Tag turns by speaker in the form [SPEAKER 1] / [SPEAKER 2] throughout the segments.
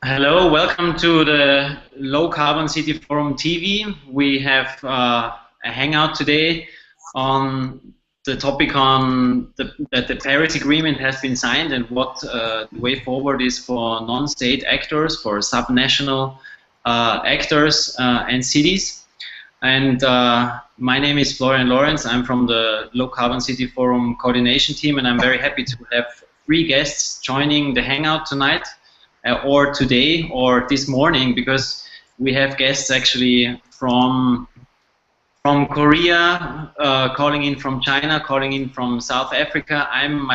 [SPEAKER 1] Hello, welcome to the Low Carbon City Forum TV. We have a hangout today on the topic that the Paris Agreement has been signed and what the way forward is for non-state actors, for subnational actors and cities. And my name is Florian Lorenz. I'm from the Low Carbon City Forum coordination team, and I'm very happy to have 3 guests joining the hangout tonight. Or today or this morning, because we have guests actually from Korea, calling in from China, calling in from South Africa. I'm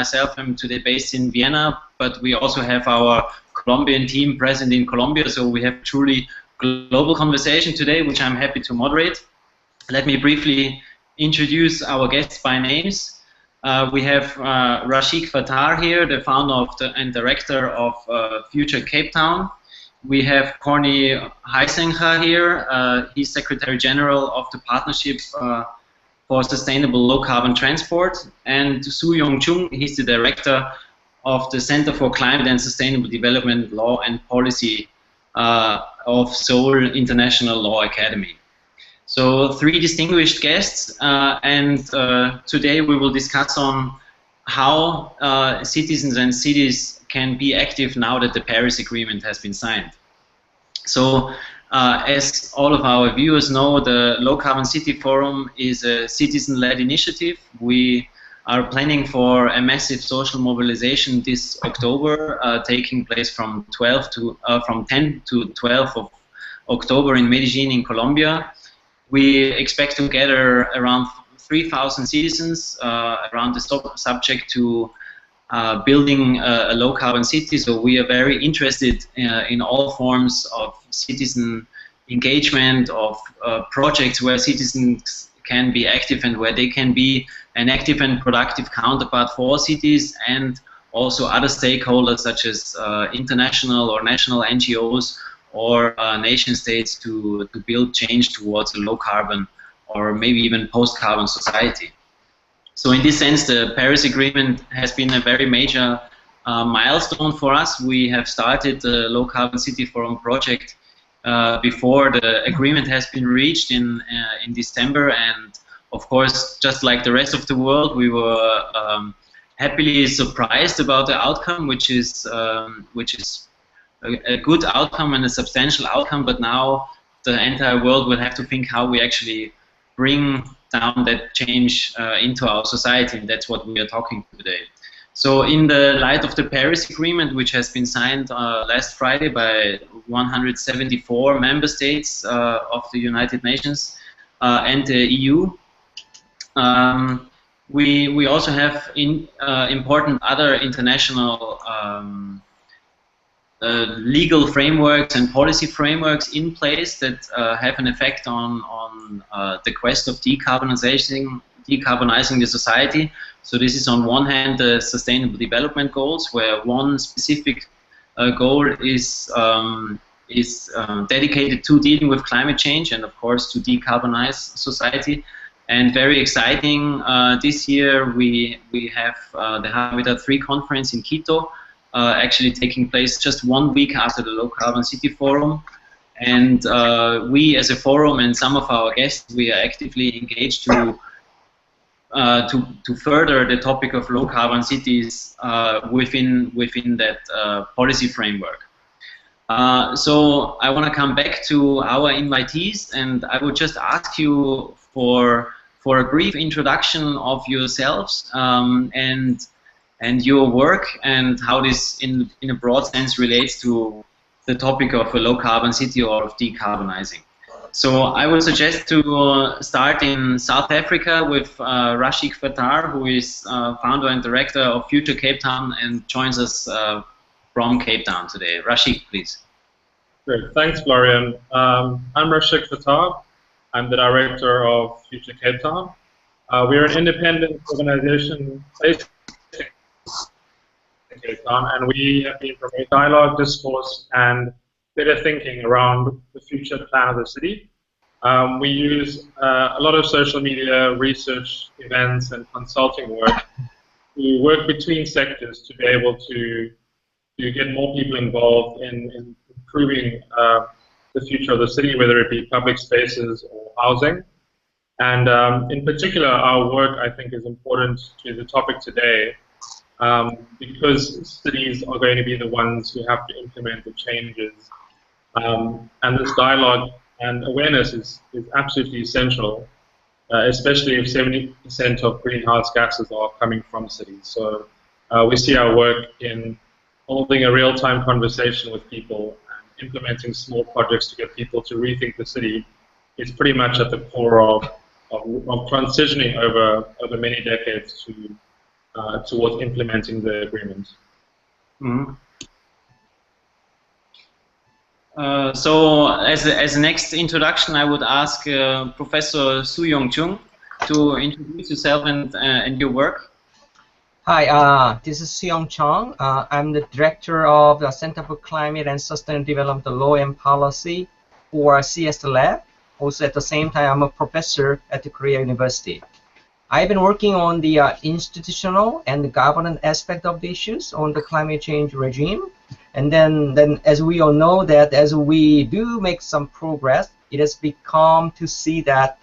[SPEAKER 1] today based in Vienna, but we also have our Colombian team present in Colombia, so we have truly global conversation today, which I'm happy to moderate. Let me briefly introduce our guests by names. We have Rashiq Fataar here, the founder and director of Future Cape Town. We have Cornie Huizenga here. He's Secretary General of the Partnership for Sustainable Low Carbon Transport. And Suh-Yong Chung, he's the director of the Center for Climate and Sustainable Development Law and Policy of Seoul International Law Academy. So 3 distinguished guests, and today we will discuss on how citizens and cities can be active now that the Paris Agreement has been signed. So as all of our viewers know, the Low Carbon City Forum is a citizen-led initiative. We are planning for a massive social mobilization this October, taking place from 10 to 12 of October in Medellin in Colombia. We expect to gather around 3,000 citizens around the subject to building a low-carbon city. So we are very interested in all forms of citizen engagement, of projects where citizens can be active and where they can be an active and productive counterpart for cities and also other stakeholders such as international or national NGOs or nation states to build change towards a low-carbon or maybe even post-carbon society. So in this sense, the Paris Agreement has been a very major milestone for us. We have started the Low Carbon City Forum project before the agreement has been reached in December, and of course, just like the rest of the world, we were happily surprised about the outcome, which is a good outcome and a substantial outcome, but now the entire world will have to think how we actually bring down that change into our society, and that's what we are talking today. So in the light of the Paris Agreement, which has been signed last Friday by 174 member states of the United Nations and the EU, we also have important other international legal frameworks and policy frameworks in place that have an effect on the quest of decarbonizing the society. So this is on one hand the Sustainable Development Goals, where one specific goal is dedicated to dealing with climate change and of course to decarbonize society. And very exciting, this year we have the Habitat 3 conference in Quito, actually taking place just 1 week after the Low Carbon City Forum, and we as a forum and some of our guests, we are actively engaged to further the topic of low carbon cities within that policy framework. So I want to come back to our invitees, and I would just ask you for a brief introduction of yourselves and your work, and how this in a broad sense relates to the topic of a low carbon city or of decarbonizing. So I would suggest to start in South Africa with Rashiq Fataar, who is founder and director of Future Cape Town and joins us from Cape Town today. Rashiq, please.
[SPEAKER 2] Great, thanks Florian. I'm Rashiq Fataar. I'm the director of Future Cape Town. We're an independent organization based in Cape Town, and we have been promoting dialogue, discourse, and better thinking around the future plan of the city. We use a lot of social media, research, events, and consulting work to work between sectors to be able to get more people involved in improving the future of the city, whether it be public spaces or housing. And in particular, our work, I think, is important to the topic today because cities are going to be the ones who have to implement the changes. And this dialogue and awareness is absolutely essential, especially if 70% of greenhouse gases are coming from cities. So we see our work in holding a real-time conversation with people and implementing small projects to get people to rethink the city is pretty much at the core of transitioning over many decades towards implementing the agreement.
[SPEAKER 1] Mm-hmm. So as a next introduction, I would ask Professor Suh-Yong Chung to introduce yourself and your work.
[SPEAKER 3] Hi, this is Suh-Yong Chung. I'm the director of the Center for Climate and Sustainable Development Law and Policy for CS Lab. Also, at the same time, I'm a professor at the Korea University. I've been working on the institutional and the governance aspect of the issues on the climate change regime. And then as we all know, that as we do make some progress, it has become to see that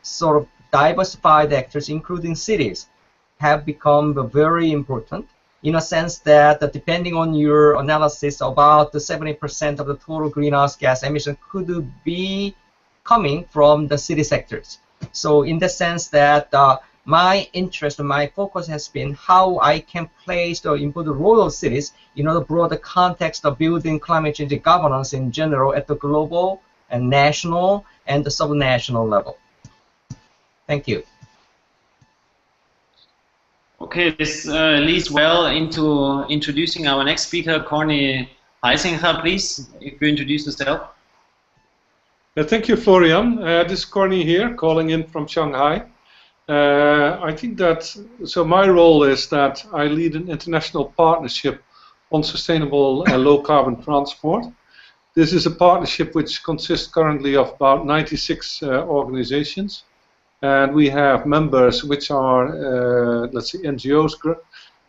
[SPEAKER 3] sort of diversified actors, including cities, have become very important in a sense that depending on your analysis, about the 70% of the total greenhouse gas emission could be coming from the city sectors. So in the sense that my interest, my focus has been how I can place the important role of cities in the broader context of building climate change governance in general at the global and national and the subnational level. Thank you.
[SPEAKER 1] Okay, this leads well into introducing our next speaker, Cornie Huizenga, please, if you introduce yourself.
[SPEAKER 4] Thank you, Florian. This is Cornie here, calling in from Shanghai. I think that, so my role is that I lead an international partnership on sustainable low carbon transport. This is a partnership which consists currently of about 96 organizations. And we have members which are, let's say, NGOs,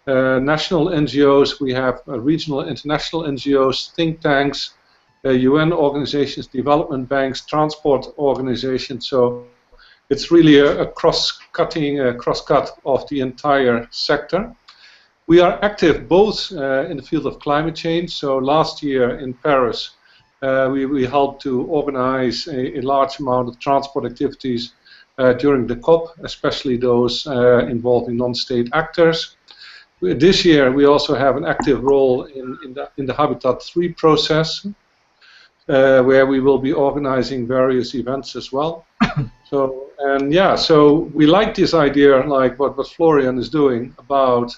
[SPEAKER 4] national NGOs, we have regional international NGOs, think tanks, UN organizations, development banks, transport organizations. So it's really a cross-cut of the entire sector. We are active both in the field of climate change. So last year in Paris, we helped to organize a large amount of transport activities during the COP, especially those involving non-state actors. This year we also have an active role in the Habitat 3 process, where we will be organizing various events as well. So we like this idea, like what Florian is doing, about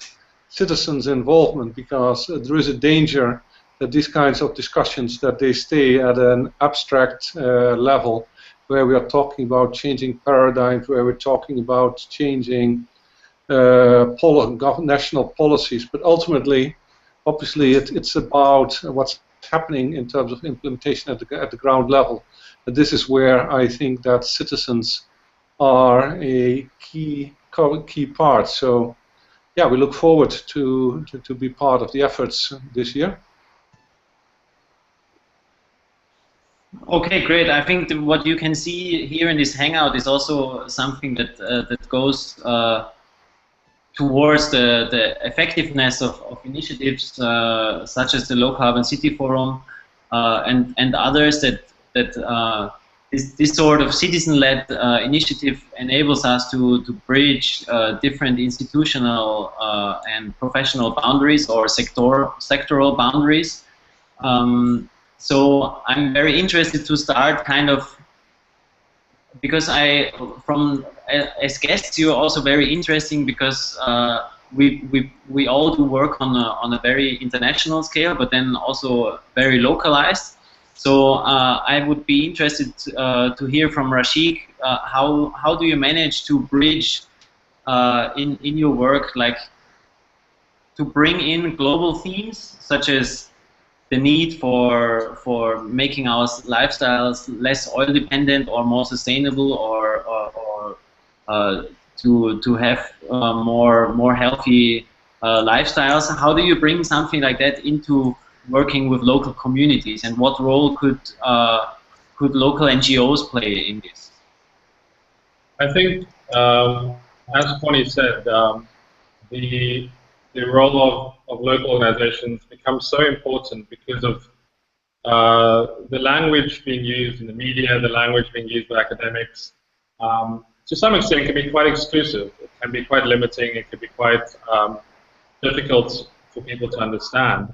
[SPEAKER 4] citizens' involvement, because there is a danger that these kinds of discussions, that they stay at an abstract level, where we are talking about changing paradigms, where we're talking about changing national policies. But ultimately, obviously, it's about what's happening in terms of implementation at the ground level. And this is where I think that citizens are a key part. So, yeah, we look forward to be part of the efforts this year.
[SPEAKER 1] Okay, great. I think what you can see here in this hangout is also something that that goes towards the effectiveness of initiatives such as the Low Carbon City Forum and others that this sort of citizen-led initiative enables us to bridge different institutional and professional boundaries or sectoral boundaries. So I'm very interested to start kind of, because as guests you're also very interesting, because we all do work on a very international scale, but then also very localized. So I would be interested to hear from Rashiq, how do you manage to bridge in your work, like to bring in global themes such as the need for making our lifestyles less oil dependent or more sustainable, or to have more healthy lifestyles. How do you bring something like that into working with local communities, and what role could local NGOs play in this?
[SPEAKER 2] I think, as Cornie said, the role of local organizations becomes so important because of the language being used in the media, the language being used by academics. To some extent, it can be quite exclusive. It can be quite limiting. It can be quite difficult for people to understand.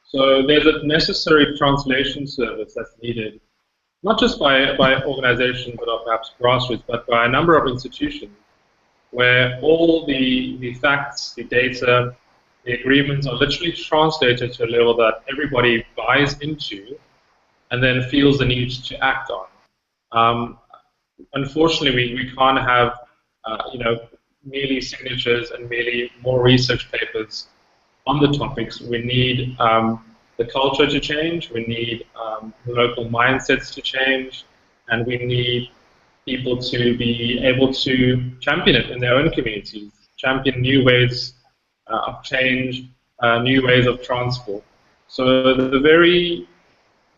[SPEAKER 2] So there's a necessary translation service that's needed, not just by organizations that are perhaps grassroots, but by a number of institutions, where all the facts, the data, the agreements are literally translated to a level that everybody buys into and then feels the need to act on. Unfortunately, we can't have merely signatures and merely more research papers on the topics. We need the culture to change, we need local mindsets to change, and we need people to be able to champion it in their own communities, champion new ways of change, new ways of transport. So the very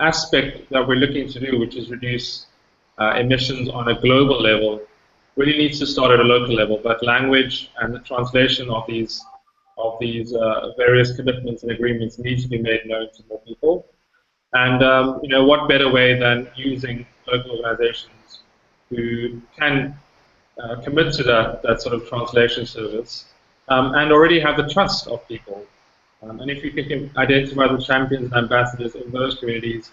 [SPEAKER 2] aspect that we're looking to do, which is reduce emissions on a global level, really needs to start at a local level. But language and the translation of these various commitments and agreements needs to be made known to more people. And what better way than using local organizations who can commit to that sort of translation service and already have the trust of people. And if you can identify the champions and ambassadors in those communities,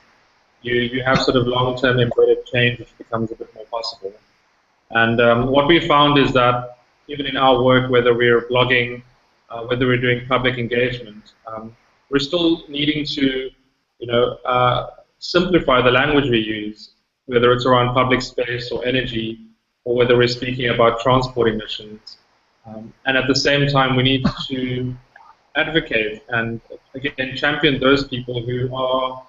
[SPEAKER 2] you have sort of long-term embedded change, which becomes a bit more possible. And what we found is that even in our work, whether we're blogging, whether we're doing public engagement, we're still needing to, simplify the language we use, whether it's around public space or energy, or whether we're speaking about transport emissions. And at the same time, we need to advocate and, again, champion those people who are,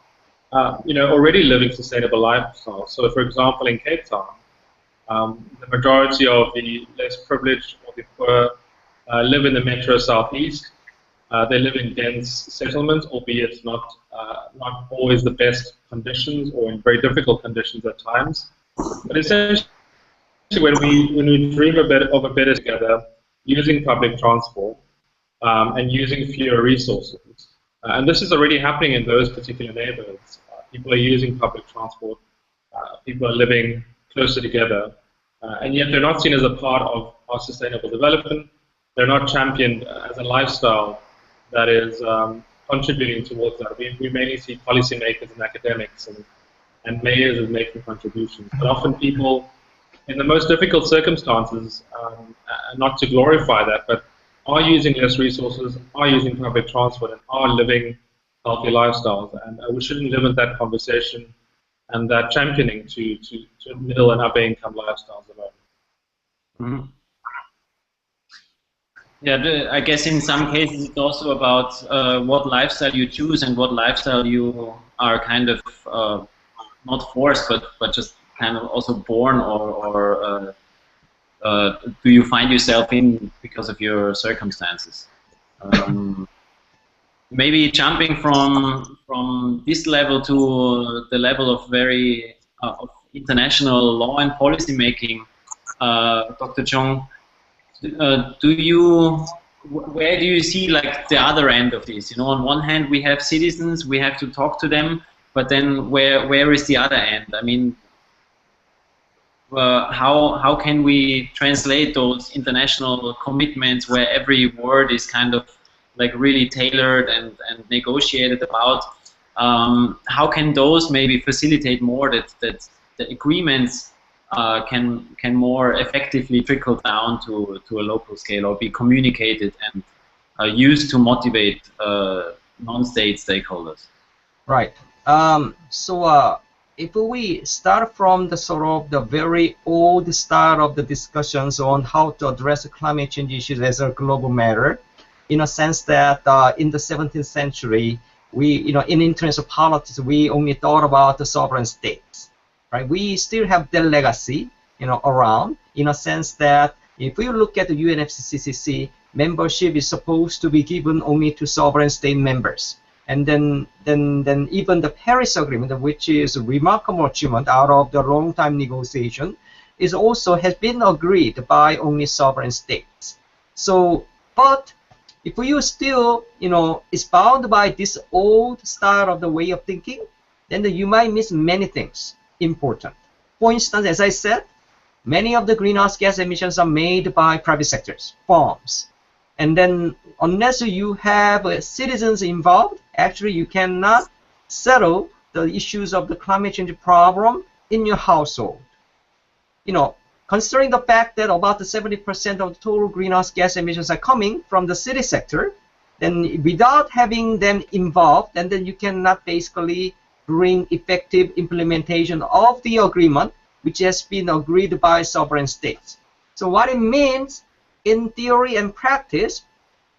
[SPEAKER 2] already living sustainable lifestyles. So, for example, in Cape Town, the majority of the less privileged or the poor live in the Metro Southeast. They live in dense settlements, albeit not always the best conditions or in very difficult conditions at times. But essentially, when we dream of a better together, using public transport and using fewer resources, and this is already happening in those particular neighborhoods. People are using public transport. People are living closer together, and yet they're not seen as a part of our sustainable development. They're not championed as a lifestyle that is contributing towards that. We mainly see policymakers and academics and mayors as making contributions, but often people in the most difficult circumstances, not to glorify that, but are using less resources, are using public transport, and are living healthy lifestyles. And we shouldn't limit that conversation and that championing to middle and upper income lifestyles alone.
[SPEAKER 1] Mm-hmm. Yeah, I guess in some cases it's also about what lifestyle you choose and what lifestyle you are kind of not forced, but just kind of also born, or do you find yourself in because of your circumstances? Maybe jumping from this level to the level of very of international law and policy making, Dr. Chung. Where do you see like the other end of this? On one hand we have citizens, we have to talk to them, but then where is the other end? I mean, how can we translate those international commitments where every word is kind of like really tailored and negotiated about? How can those maybe facilitate more that the agreements can more effectively trickle down to a local scale, or be communicated and used to motivate non-state stakeholders?
[SPEAKER 3] Right. So if we start from the sort of the very old start of the discussions on how to address climate change issues as a global matter, in a sense that in the 17th century, we, in international politics, we only thought about the sovereign states. Right? We still have that legacy, around, in a sense that if we look at the UNFCCC, membership is supposed to be given only to sovereign state members. And then even the Paris Agreement, which is a remarkable achievement out of the long time negotiation, is also has been agreed by only sovereign states. So, but if you still, is bound by this old style of the way of thinking, then you might miss many things important. For instance, as I said, many of the greenhouse gas emissions are made by private sectors, firms. And then unless you have citizens involved, actually you cannot settle the issues of the climate change problem in your household. Considering the fact that about 70% of the total greenhouse gas emissions are coming from the city sector, then without having them involved, and then you cannot basically bring effective implementation of the agreement which has been agreed by sovereign states. So what it means in theory and practice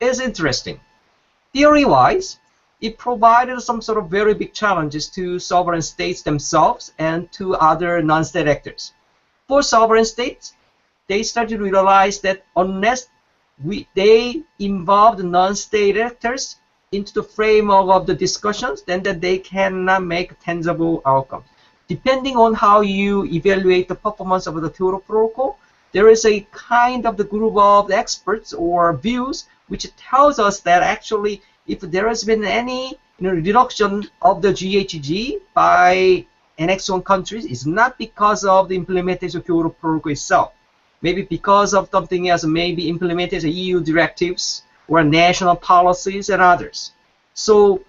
[SPEAKER 3] is interesting. Theory-wise, it provided some sort of very big challenges to sovereign states themselves and to other non-state actors. For sovereign states, they started to realize that unless they involve the non-state actors into the framework of the discussions, then that they cannot make tangible outcomes. Depending on how you evaluate the performance of the Kyoto Protocol, there is a kind of the group of experts or views which tells us that actually if there has been any reduction of the GHG by Annex 1 countries, it's not because of the implementation of Kyoto Protocol itself. Maybe because of something else, maybe implementation of EU directives or national policies and others. So,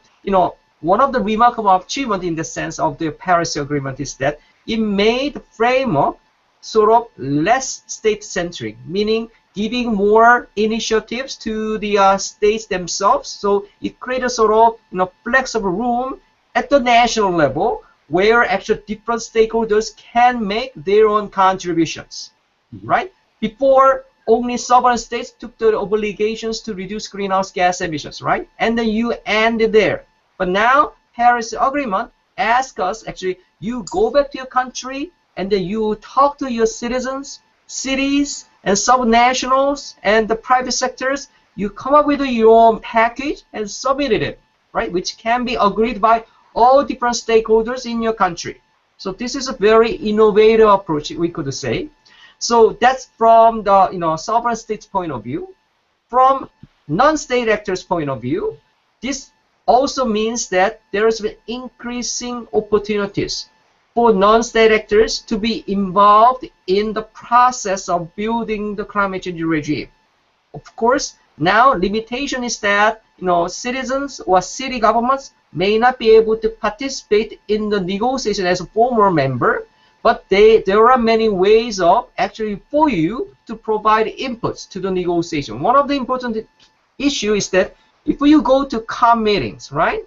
[SPEAKER 3] one of the remarkable achievements in the sense of the Paris Agreement is that it made the framework sort of less state-centric, meaning giving more initiatives to the states themselves. So it created a sort of flexible room at the national level where actually different stakeholders can make their own contributions, right? Before, only sovereign states took the obligations to reduce greenhouse gas emissions, right? And then you ended there. But now, Paris Agreement asks us, actually, you go back to your country and then you talk to your citizens, cities, and subnationals, and the private sectors. You come up with your own package and submit it, right? Which can be agreed by all different stakeholders in your country. So this is a very innovative approach, we could say. So that's from the sovereign states' point of view. From non-state actors' point of view, this also means that there has been increasing opportunities for non-state actors to be involved in the process of building the climate change regime. Of course, now limitation is that citizens or city governments may not be able to participate in the negotiation as a former member, but there are many ways of actually for you to provide inputs to the negotiation. One of the important issues is that if you go to COP meetings, right,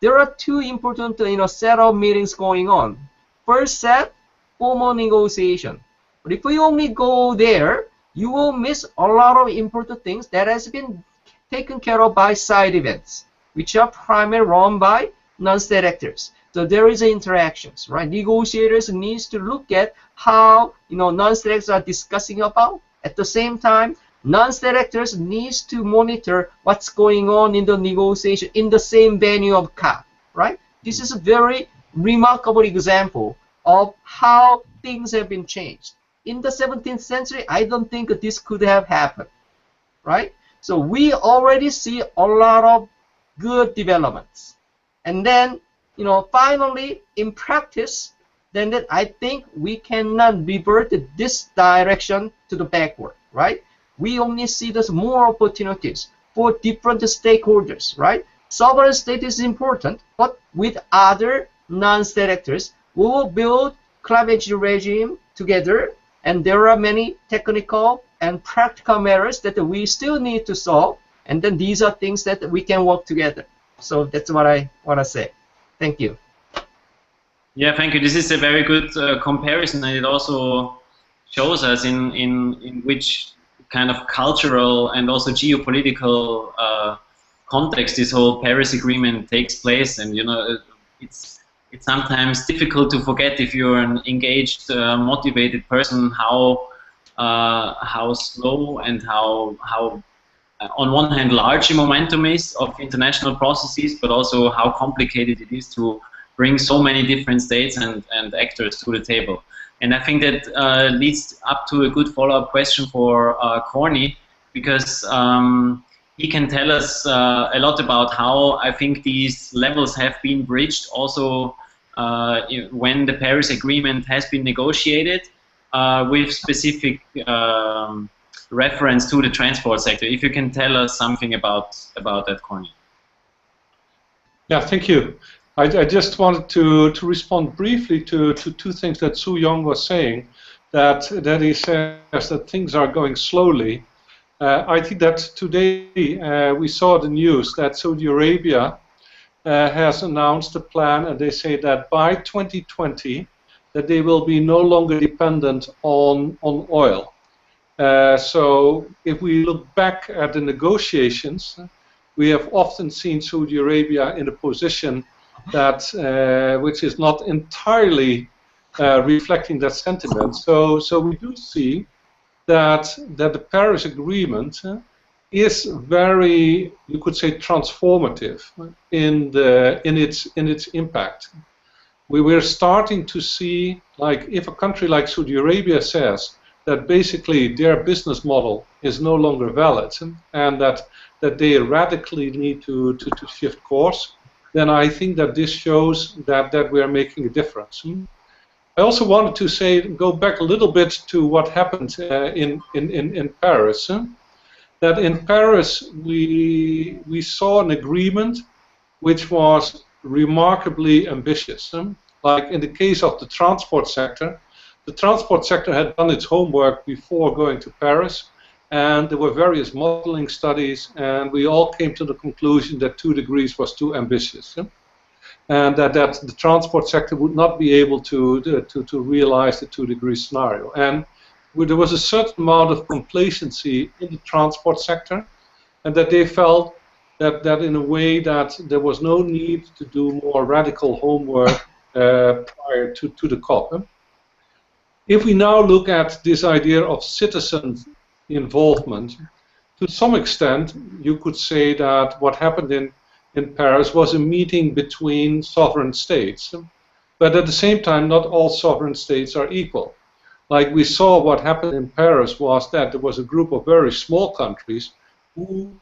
[SPEAKER 3] there are two important set of meetings going on. First set, formal negotiation. But if you only go there, you will miss a lot of important things that has been taken care of by side events, which are primarily run by non-state actors. So there is interactions, right? Negotiators needs to look at how non-state actors are discussing about. At the same time, non-state actors needs to monitor what's going on in the negotiation in the same venue of COP, right? This is a very remarkable example of how things have been changed. In the 17th century, I don't think this could have happened, right? So we already see a lot of good developments. And then, finally, in practice, then I think we cannot revert this direction to the backward, right? We only see there's more opportunities for different stakeholders, right? Sovereign state is important, but with other non-state actors, we will build climate change regime together, and there are many technical and practical matters that we still need to solve, and then these are things that we can work together. So that's what I want to say. Thank you.
[SPEAKER 1] Yeah, thank you. This is a very good comparison, and it also shows us in which kind of cultural and also geopolitical context this whole Paris Agreement takes place. And it's sometimes difficult to forget, if you're an engaged, motivated person, how slow and how on one hand, large momentum is of international processes, but also how complicated it is to bring so many different states and actors to the table. And I think that leads up to a good follow-up question for Cornie, because he can tell us a lot about how I think these levels have been bridged also when the Paris Agreement has been negotiated with specific reference to the transport sector. If you can tell us something about that, Cornie.
[SPEAKER 4] Yeah, thank you. I just wanted to respond briefly to two things that Suh-Yong was saying, that he says that things are going slowly. I think that today we saw the news that Saudi Arabia has announced a plan, and they say that by 2020 that they will be no longer dependent on oil. So if we look back at the negotiations, we have often seen Saudi Arabia in a position that which is not entirely reflecting that sentiment. So we do see that the Paris Agreement is very, you could say, transformative in its impact. We're starting to see, like, if a country like Saudi Arabia says that basically their business model is no longer valid and that they radically need to shift course, then I think that this shows that we are making a difference. I also wanted to say, go back a little bit to what happened in Paris. That in Paris we saw an agreement which was remarkably ambitious. Like in the case of the transport sector had done its homework before going to Paris, and there were various modeling studies, and we all came to the conclusion that 2 degrees was too ambitious. And that the transport sector would not be able to realize the 2-degree scenario. And there was a certain amount of complacency in the transport sector, and that they felt that in a way that there was no need to do more radical homework prior to the COP. If we now look at this idea of citizen involvement, to some extent you could say that what happened in Paris was a meeting between sovereign states, but at the same time not all sovereign states are equal. Like we saw, what happened in Paris was that there was a group of very small countries who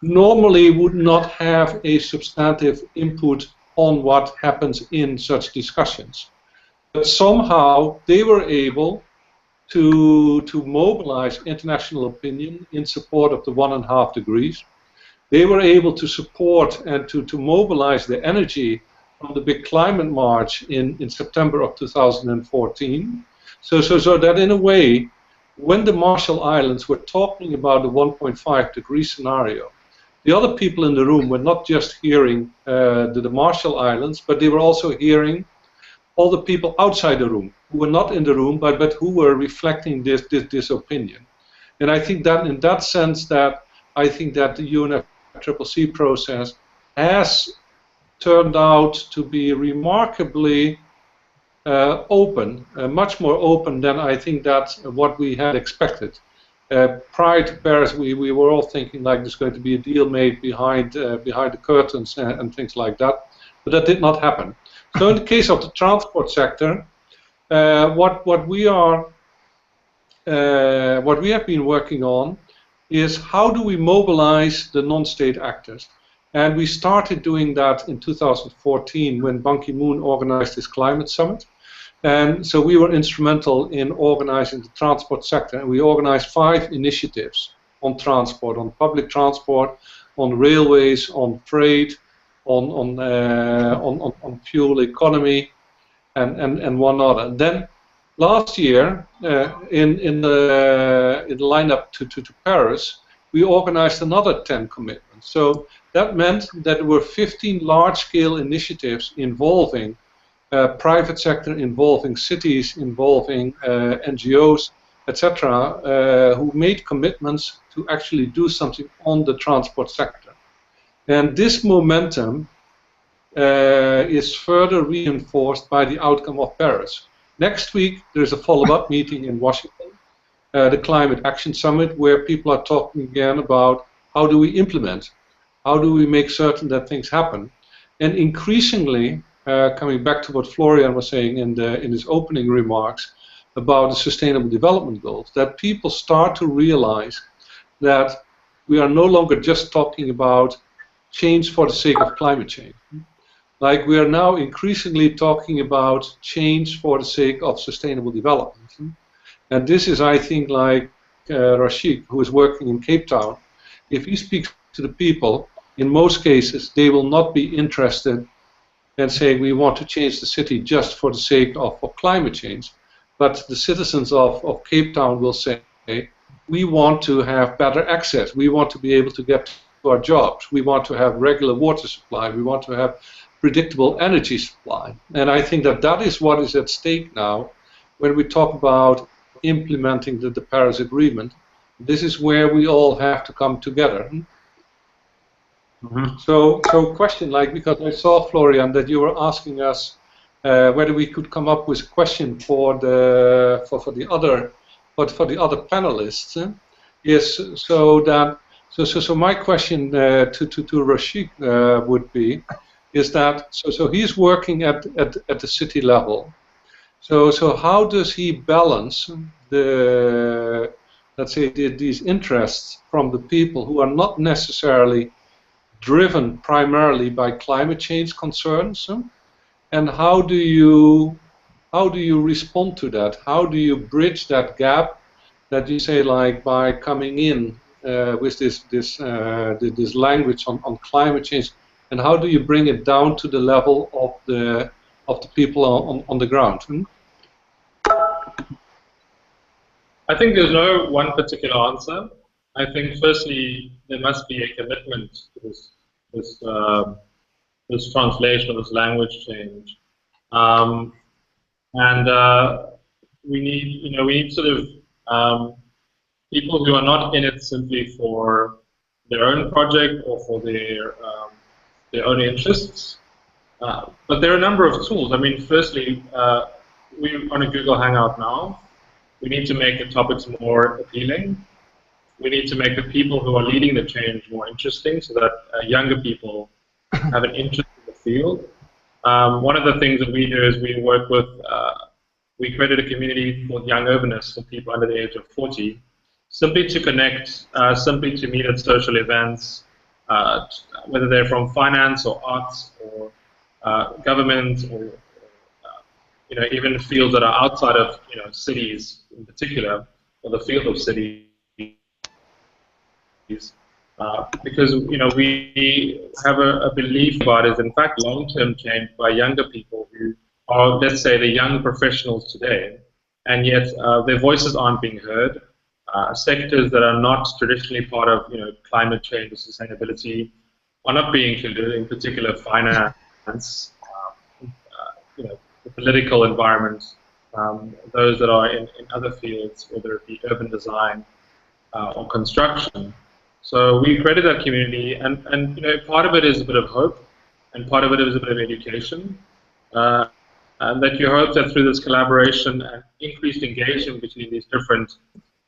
[SPEAKER 4] normally would not have a substantive input on what happens in such discussions. But somehow they were able to mobilize international opinion in support of the 1.5 degrees. They were able to support and to mobilize the energy from the big climate march in September of 2014. So that in a way, when the Marshall Islands were talking about the 1.5 degree scenario, the other people in the room were not just hearing the Marshall Islands, but they were also hearing all the people outside the room who were not in the room, but who were reflecting this opinion. And I think that in that sense, that I think that the UNFCCC process has turned out to be remarkably open, much more open than I think that what we had expected. Prior to Paris, we were all thinking like there's going to be a deal made behind the curtains and things like that, but that did not happen. So in the case of the transport sector, what we have been working on is how do we mobilize the non-state actors. And we started doing that in 2014 when Ban Ki-moon organized his climate summit. And so we were instrumental in organizing the transport sector. And we organized 5 initiatives on transport, on public transport, on railways, on freight, on fuel economy, and one other. Then last year, in the lineup to Paris, we organized another 10 commitments. So that meant that there were 15 large-scale initiatives involving private sector, involving cities, involving NGOs, etc., who made commitments to actually do something on the transport sector. And this momentum is further reinforced by the outcome of Paris. Next week, there's a follow-up meeting in Washington, the Climate Action Summit, where people are talking again about how do we implement? How do we make certain that things happen? And increasingly, coming back to what Florian was saying in his opening remarks about the Sustainable Development Goals, that people start to realize that we are no longer just talking about change for the sake of climate change. Like, we are now increasingly talking about change for the sake of sustainable development. And this is, I think, like Rashiq, who is working in Cape Town, if he speaks to the people, in most cases, they will not be interested in saying we want to change the city just for the sake of climate change. But the citizens of Cape Town will say, we want to have better access. We want to be able to get to our jobs. We want to have regular water supply. We want to have predictable energy supply. And I think that that is what is at stake now when we talk about implementing the Paris Agreement. This is where we all have to come together.
[SPEAKER 1] Mm-hmm.
[SPEAKER 4] So question, like, because I saw, Florian, that you were asking us whether we could come up with a question for the other panelists. Yes. So my question to Rashiq would be, is that so he's working at the city level. So how does he balance the, let's say, these interests from the people who are not necessarily driven primarily by climate change concerns, and how do you respond to that? How do you bridge that gap that you say, like, by coming in with this language on climate change, and how do you bring it down to the level of the people on the ground?
[SPEAKER 2] I think there's no one particular answer. I think firstly there must be a commitment to this translation, this language change, and we need sort of people who are not in it simply for their own project or for their own interests. But there are a number of tools. I mean, firstly, we're on a Google Hangout now. We need to make the topics more appealing. We need to make the people who are leading the change more interesting so that younger people have an interest in the field. One of the things that we do is we work with, we created a community called Young Urbanists for people under the age of 40, simply to connect, simply to meet at social events, whether they're from finance or arts or government or even fields that are outside of cities in particular, or the field of cities. Because we have a belief about is in fact long-term change by younger people who are, let's say, the young professionals today, and yet their voices aren't being heard. Sectors that are not traditionally part of climate change or sustainability are not being included, in particular finance, the political environment, those that are in other fields, whether it be urban design or construction. So we created that community, and part of it is a bit of hope, and part of it is a bit of education, and that you hope that through this collaboration and increased engagement between these different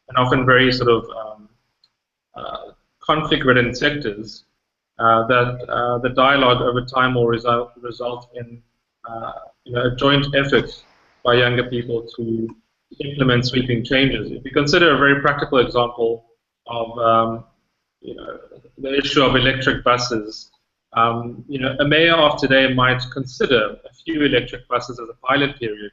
[SPEAKER 2] and often very sort of conflict-ridden sectors, that the dialogue over time will result in a joint effort by younger people to implement sweeping changes. If you consider a very practical example of the issue of electric buses, a mayor of today might consider a few electric buses as a pilot period,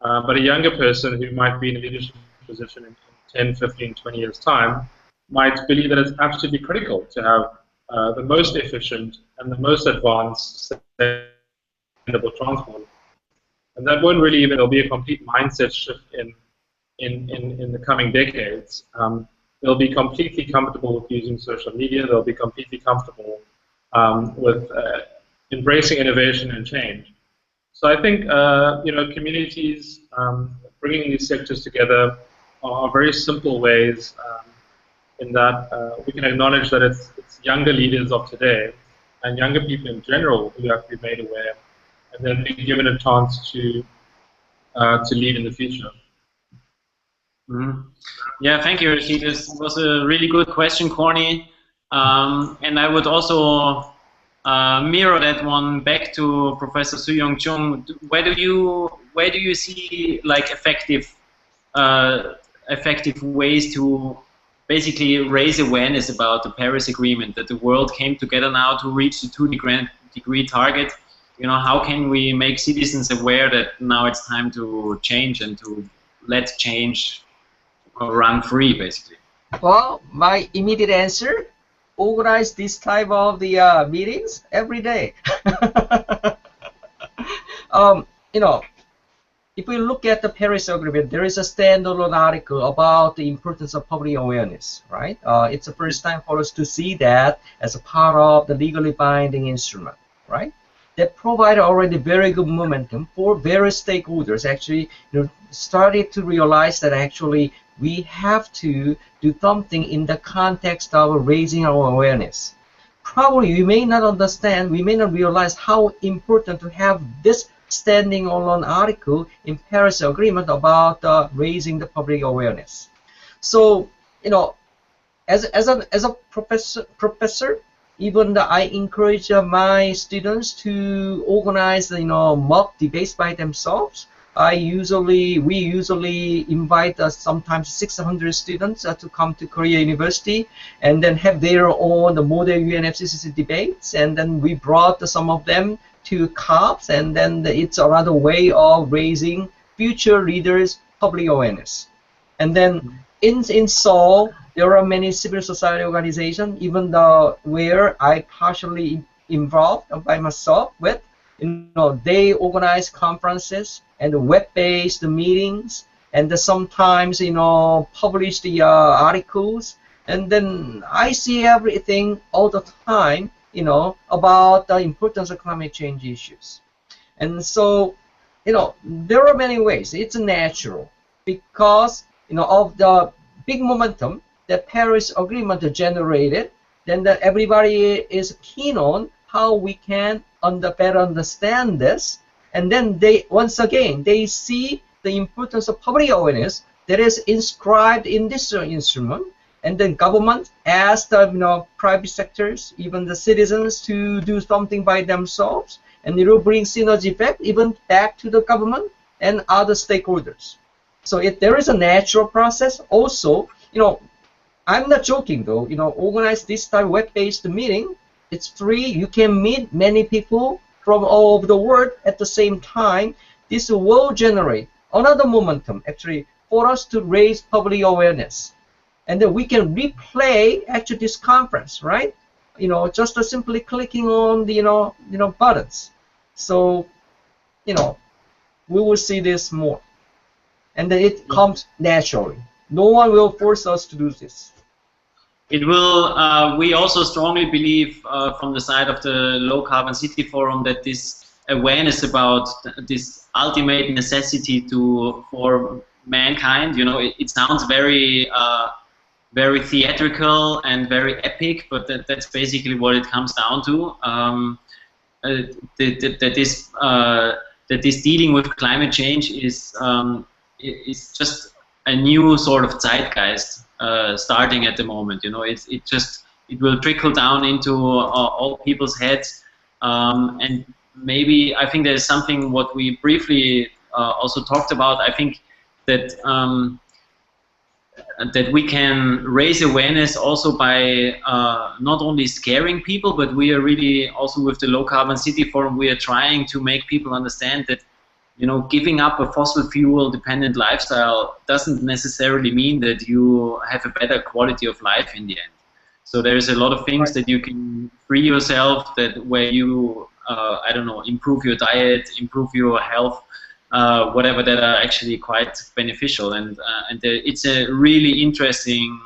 [SPEAKER 2] but a younger person who might be in a leadership position in 10, 15, 20 years' time might believe that it's absolutely critical to have the most efficient and the most advanced sustainable transport. And that won't really even, there'll be a complete mindset shift in the coming decades. They'll be completely comfortable with using social media. They'll be completely comfortable with embracing innovation and change. So I think communities bringing these sectors together are very simple ways in that we can acknowledge that it's younger leaders of today and younger people in general who have to be made aware, and then be given a chance to lead in the future.
[SPEAKER 1] Mm-hmm. Yeah, thank you, Rashiq. This was a really good question, Cornie. And I would also mirror that one back to Professor Suh-Yong Chung. Where do you see like effective ways to basically raise awareness about the Paris Agreement, that the world came together now to reach the 2-degree target? You know, how can we make citizens aware that now it's time to change and to let change run free, basically?
[SPEAKER 3] Well, my immediate answer: organize this type of the meetings every day. You know, if we look at the Paris Agreement, there is a standalone article about the importance of public awareness, right? It's the first time for us to see that as a part of the legally binding instrument, right? That provided already very good momentum for various stakeholders. Actually, started to realize that actually we have to do something in the context of raising our awareness. Probably we may not understand, we may not realize how important to have this standing alone article in Paris Agreement about raising the public awareness. So, as a professor, even I encourage my students to organize, mock debates by themselves. We usually invite sometimes 600 students to come to Korea University and then have their own model UNFCCC debates, and then we brought some of them to COPs, and then it's another way of raising future leaders' public awareness. And then in Seoul, there are many civil society organizations, even though where I partially involved by myself with, they organize conferences and web-based meetings, and sometimes, publish the articles, and then I see everything all the time, about the importance of climate change issues. And so, there are many ways. It's natural because, of the big momentum that Paris Agreement generated, then that everybody is keen on how we can better understand this, and then once again they see the importance of public awareness that is inscribed in this instrument, and then government asks the private sectors, even the citizens, to do something by themselves, and it will bring synergy effect even back to the government and other stakeholders. So there is a natural process. Also, I'm not joking though. Organize this type of web-based meeting. It's free. You can meet many people from all over the world at the same time. This will generate another momentum, actually, for us to raise public awareness. And then we can replay actually this conference, right? Just simply clicking on the buttons. So, we will see this more. And then it comes naturally. No one will force us to do this.
[SPEAKER 1] It will. We also strongly believe from the side of the Low Carbon City Forum that this awareness about this ultimate necessity for mankind, it sounds very very theatrical and very epic, but that's basically what it comes down to. That this dealing with climate change is just a new sort of zeitgeist starting at the moment. It will trickle down into all people's heads, and maybe I think there's something what we briefly also talked about. I think that that we can raise awareness also by not only scaring people, but we are really also with the Low Carbon City Forum, we are trying to make people understand that giving up a fossil fuel dependent lifestyle doesn't necessarily mean that you have a better quality of life in the end. So there's a lot of things that you can free yourself, where you I don't know, improve your diet, improve your health, whatever, that are actually quite beneficial, and it's a really interesting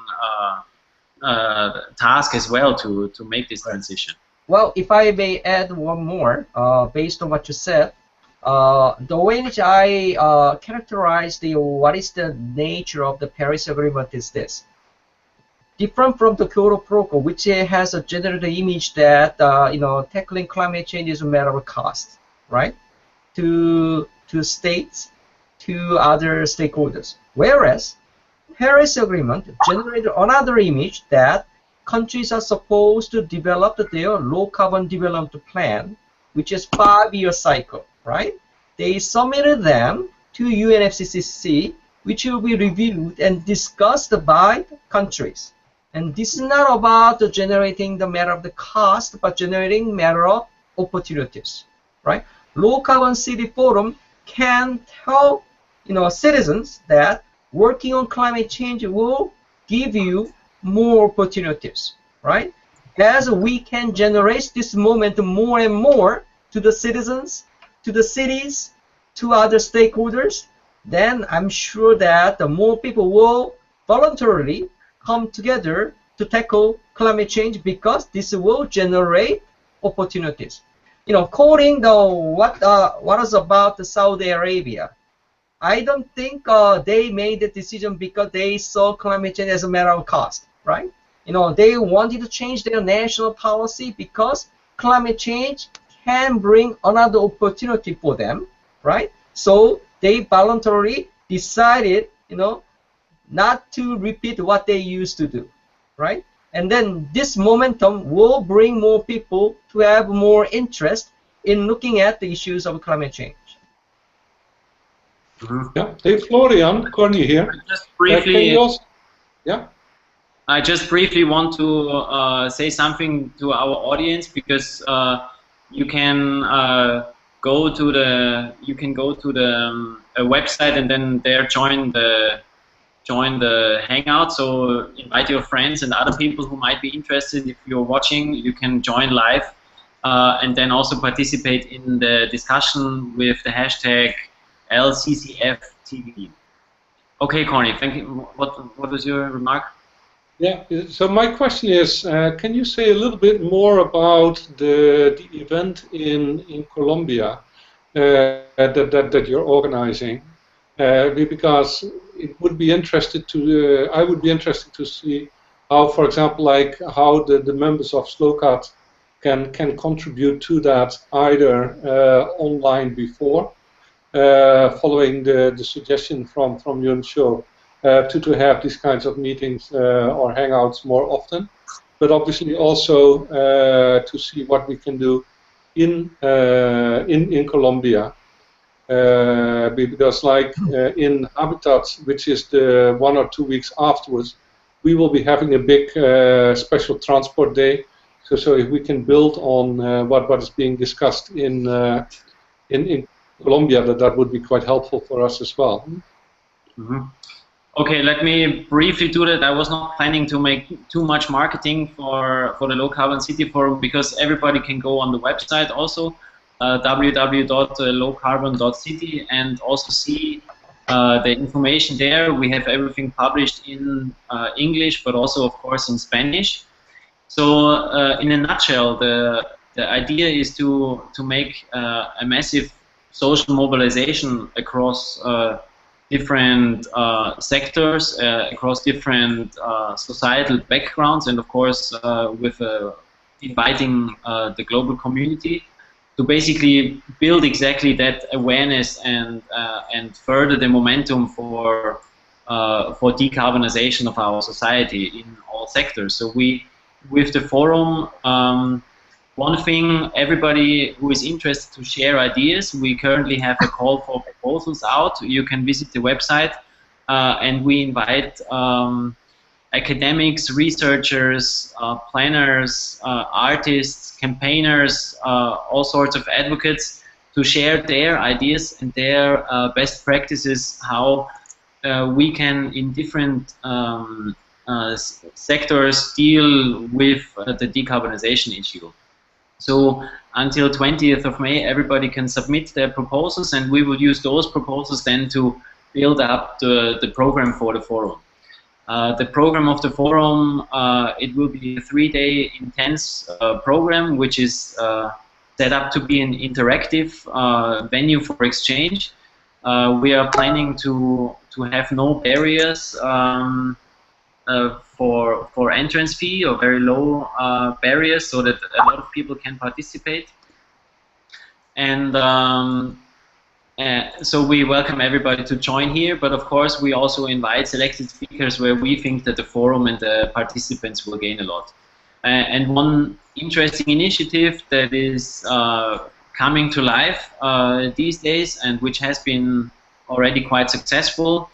[SPEAKER 1] task as well to make this transition.
[SPEAKER 3] Well, if I may add one more, based on what you said, the way in which I characterize what is the nature of the Paris Agreement is this. Different from the Kyoto Protocol, which has a general image that tackling climate change is a matter of cost, right? To states, to other stakeholders. Whereas Paris Agreement generated another image that countries are supposed to develop their low carbon development plan, which is 5-year cycle, right? They submitted them to UNFCCC, which will be reviewed and discussed by countries. And this is not about generating the matter of the cost, but generating matter of opportunities, right? Low carbon city forum can tell citizens that working on climate change will give you more opportunities, right? As we can generate this momentum more and more to the citizens, to the cities, to other stakeholders, then I'm sure that the more people will voluntarily come together to tackle climate change, because this will generate opportunities. Quoting what is about the Saudi Arabia, I don't think they made the decision because they saw climate change as a matter of cost, right? They wanted to change their national policy because climate change can bring another opportunity for them, right? So they voluntarily decided, not to repeat what they used to do, right? And then this momentum will bring more people to have more interest in looking at the issues of climate change.
[SPEAKER 4] Yeah. Hey, Florian, Cornie here.
[SPEAKER 1] Just briefly,
[SPEAKER 4] yeah.
[SPEAKER 1] I just briefly want to say something to our audience, because you can go to the website and then there join the hangout. So invite your friends and other people who might be interested. If you're watching, you can join live and then also participate in the discussion with the hashtag LCCFTV. Okay, Cornie, thank you. What was your remark?
[SPEAKER 4] Yeah, so my question is, can you say a little bit more about the event in Colombia that you're organizing? Because it would be interested to, I would be interested to see how, for example, like how the members of SLOCAT can contribute to that, either online before, following the suggestion from Yun Show, to have these kinds of meetings or hangouts more often, but obviously also to see what we can do in Colombia, because like in Habitat, which is the 1 or 2 weeks afterwards, we will be having a big special transport day. So if we can build on what is being discussed in Colombia, that would be quite helpful for us as well.
[SPEAKER 1] Mm-hmm. Okay, let me briefly do that. I was not planning to make too much marketing for the Low Carbon City Forum, because everybody can go on the website also, www.lowcarbon.city, and also see the information there. We have everything published in English, but also, of course, in Spanish. So, in a nutshell, the idea is to make a massive social mobilization across different sectors, across different societal backgrounds, and of course with inviting the global community to basically build exactly that awareness and further the momentum for decarbonization of our society in all sectors. So with the forum, one thing, everybody who is interested to share ideas, we currently have a call for proposals out. You can visit the website, and we invite academics, researchers, planners, artists, campaigners, all sorts of advocates to share their ideas and their best practices, how we can, in different sectors, deal with the decarbonization issue. So until 20th of May, everybody can submit their proposals, and we will use those proposals then to build up the program for the forum. The program of the forum, it will be a 3-day intense program, which is set up to be an interactive venue for exchange. We are planning to have no barriers for entrance fee, or very low barriers, so that a lot of people can participate. And so we welcome everybody to join here, but of course we also invite selected speakers where we think that the forum and the participants will gain a lot. And one interesting initiative that is coming to life these days, and which has been already quite successful,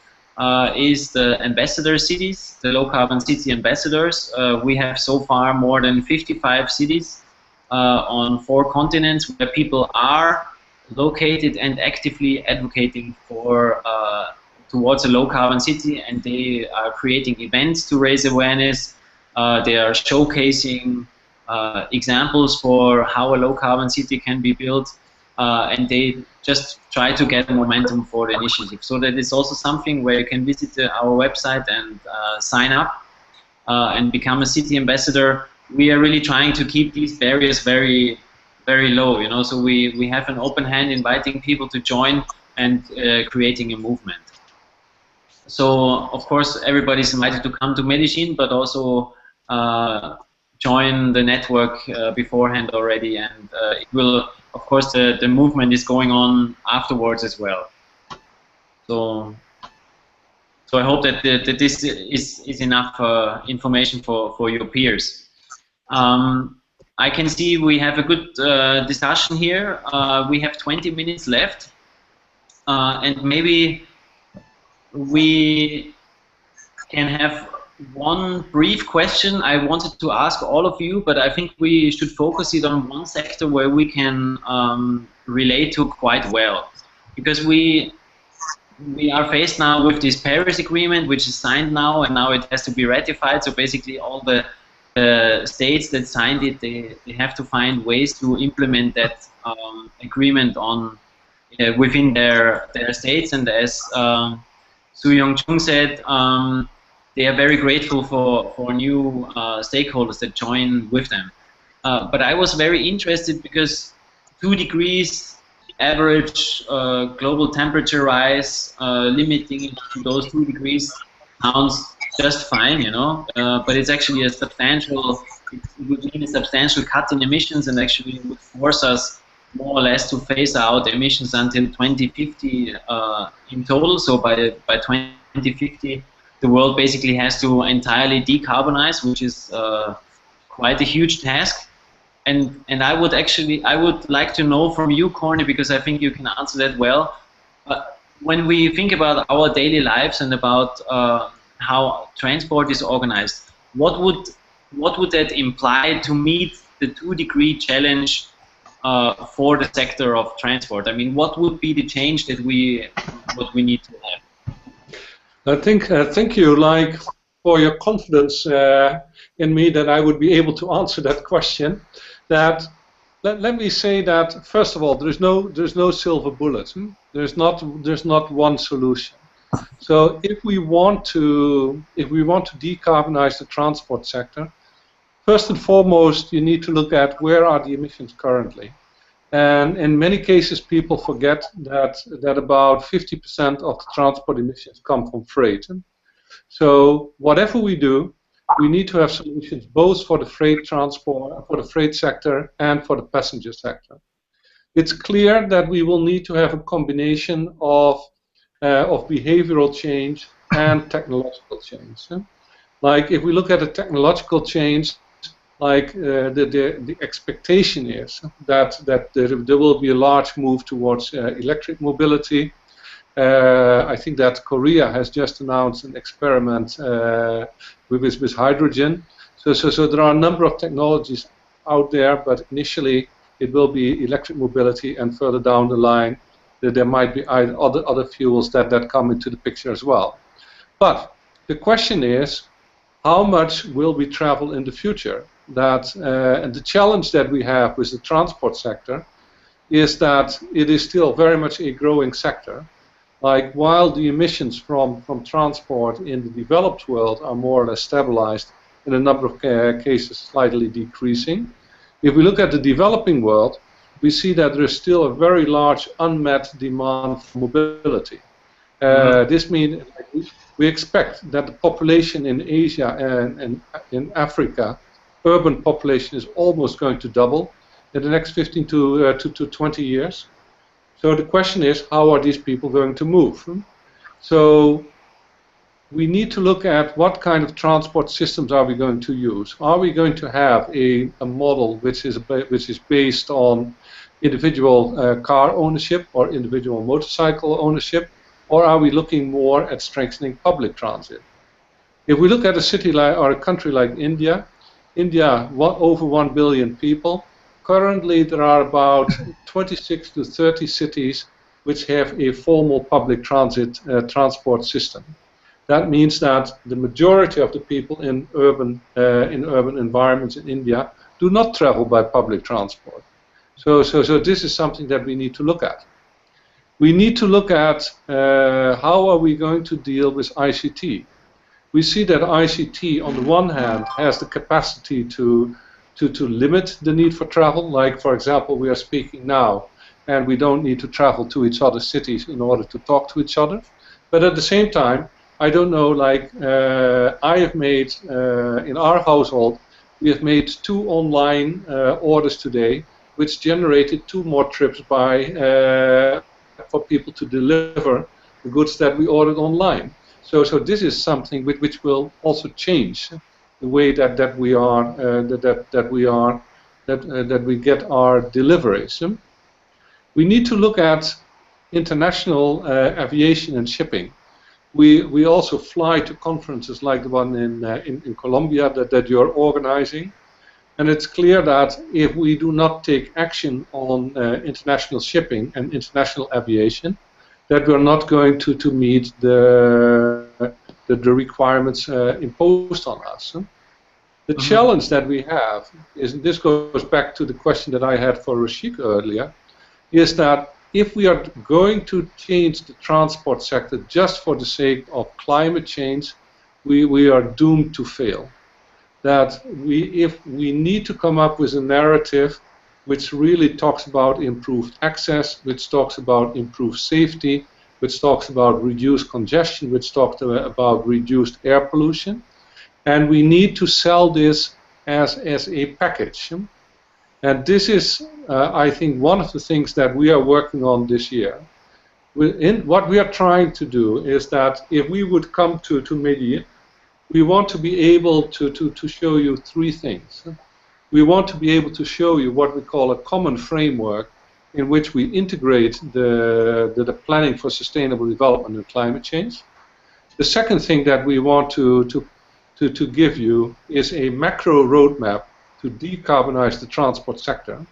[SPEAKER 1] is the ambassador cities, the low carbon city ambassadors. We have so far more than 55 cities on 4 continents where people are located and actively advocating for towards a low carbon city, and they are creating events to raise awareness. They are showcasing examples for how a low carbon city can be built, and they just try to get momentum for the initiative. So that is also something where you can visit our website and sign up and become a city ambassador. We are really trying to keep these barriers very, very low, you know. So we have an open hand, inviting people to join and creating a movement. So of course everybody's invited to come to Medellin, but also join the network beforehand already, and it will, of course, the movement is going on afterwards as well. So I hope that this is enough information for your peers. I can see we have a good discussion here. We have 20 minutes left, and maybe we can have one brief question I wanted to ask all of you, but I think we should focus it on one sector where we can relate to quite well, because we are faced now with this Paris Agreement, which is signed now, and now it has to be ratified. So basically all the states that signed it, they have to find ways to implement that agreement on within their states. And as Suh-Yong Chung said, they are very grateful for new stakeholders that join with them. But I was very interested because 2 degrees average global temperature rise, limiting it to those 2 degrees sounds just fine, you know. But it's actually a substantial, it would mean a substantial cut in emissions, and actually would force us more or less to phase out emissions until 2050 in total. So by 2050, the world basically has to entirely decarbonize, which is quite a huge task. And I would like to know from you, Cornie, because I think you can answer that well. When we think about our daily lives and about how transport is organized, what would that imply to meet the 2-degree challenge for the sector of transport? I mean, what would be the change that we need to have?
[SPEAKER 4] I think thank you, for your confidence in me that I would be able to answer that question. That let me say that first of all, there's no silver bullet. There's not one solution. So if we want to decarbonize the transport sector, first and foremost, you need to look at where are the emissions currently. And in many cases, people forget that about 50% of the transport emissions come from freight. So whatever we do, we need to have solutions both for the freight transport, for the freight sector, and for the passenger sector. It's clear that we will need to have a combination of behavioral change and technological change. Like if we look at the technological change, like the expectation is that there will be a large move towards electric mobility. I think that Korea has just announced an experiment with hydrogen. So there are a number of technologies out there, but initially it will be electric mobility, and further down the line there might be other fuels that come into the picture as well. But the question is, how much will we travel in the future? And the challenge that we have with the transport sector is that it is still very much a growing sector. Like while the emissions from transport in the developed world are more or less stabilized, in a number of cases slightly decreasing, if we look at the developing world, we see that there is still a very large unmet demand for mobility. This means we expect that the population in Asia and in Africa, urban population, is almost going to double in the next 15 to 20 years. So the question is, how are these people going to move? So we need to look at what kind of transport systems are we going to use. Are we going to have a model which is based on individual car ownership or individual motorcycle ownership, or are we looking more at strengthening public transit? If we look at a city like, or a country like India, over 1 billion people. Currently, there are about 26 to 30 cities which have a formal public transit transport system. That means that the majority of the people in urban environments in India do not travel by public transport. So this is something that we need to look at. We need to look at how are we going to deal with ICT. We see that ICT, on the one hand, has the capacity to limit the need for travel. Like, for example, we are speaking now, and we don't need to travel to each other's cities in order to talk to each other. But at the same time, I don't know, like, I have made, in our household, we have made 2 online orders today, which generated 2 more trips for people to deliver the goods that we ordered online. So this is something which will also change the way that we get our deliveries. We need to look at international aviation and shipping. We also fly to conferences like the one in Colombia that you're organizing, and it's clear that if we do not take action on international shipping and international aviation, that we're not going to meet the requirements imposed on us. The challenge that we have is, and this goes back to the question that I had for Rashiq earlier, is that if we are going to change the transport sector just for the sake of climate change, we are doomed to fail. That if we need to come up with a narrative which really talks about improved access, which talks about improved safety, which talks about reduced congestion, which talks about reduced air pollution. And we need to sell this as a package. And this is, I think, one of the things that we are working on this year. What we are trying to do is that if we would come to Medellin, we want to be able to show you 3 things. We want to be able to show you what we call a common framework in which we integrate the planning for sustainable development and climate change. The second thing that we want to give you is a macro roadmap to decarbonize the transport sector.